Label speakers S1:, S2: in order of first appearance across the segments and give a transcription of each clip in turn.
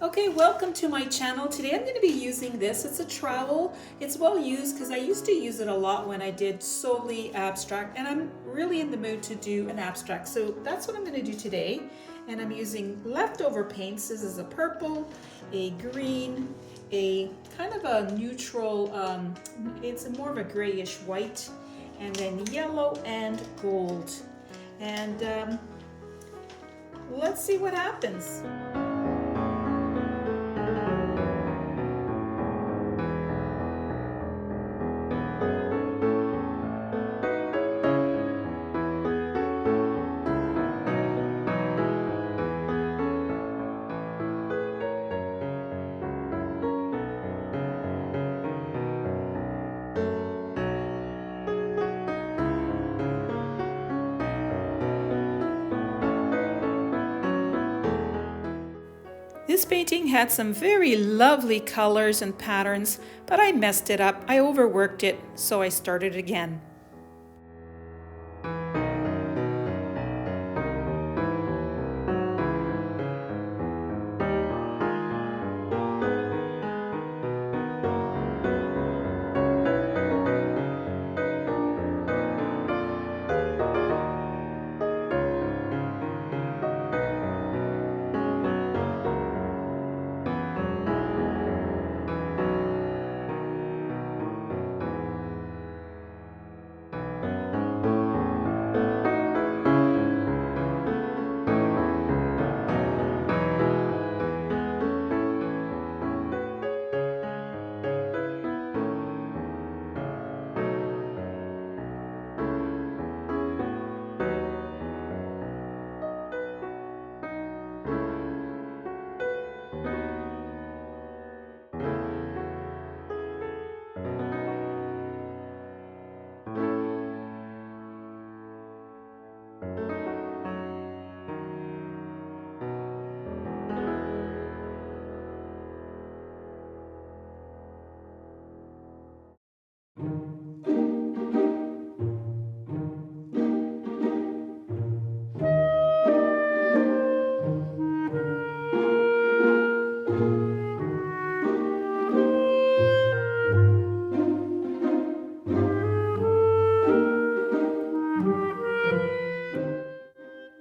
S1: Okay, welcome to my channel. Today I'm going to be using this. It's a trowel. It's well used because I used to use it a lot when I did solely abstract, and I'm really in the mood to do an abstract. So that's what I'm going to do today. And I'm using leftover paints. This is a purple, a green, a kind of a neutral, it's more of a grayish white, and then yellow and gold. And let's see what happens. This painting had some very lovely colors and patterns, but I messed it up. I overworked it, so I started again.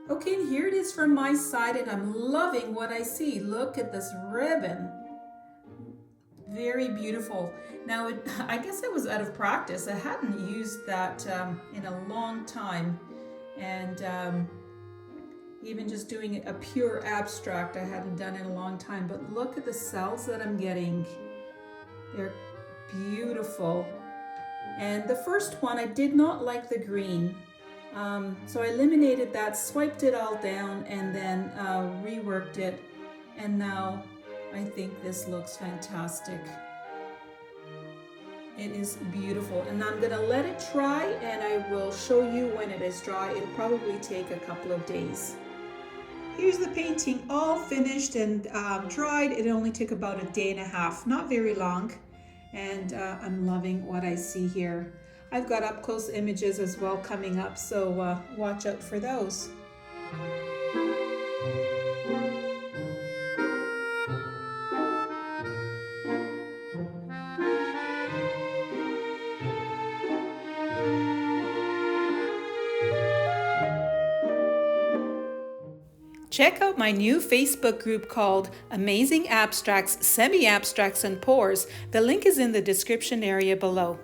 S1: Okay, and here it is from my side, and I'm loving what I see. Look at this ribbon. Very beautiful. Now, I guess I was out of practice. I hadn't used that in a long time. And even just doing a pure abstract, I hadn't done in a long time. But look at the cells that I'm getting. They're beautiful. And the first one, I did not like the green. So I eliminated that, swiped it all down, and then reworked it. And now I think this looks fantastic. It is beautiful. And I'm going to let it dry, and I will show you when it is dry. It'll probably take a couple of days. Here's the painting all finished and dried. It only took about a day and a half, not very long. And I'm loving what I see here. I've got up close images as well coming up, so watch out for those. Check out my new Facebook group called Amazing Abstracts, Semi-Abstracts and Pours. The link is in the description area below.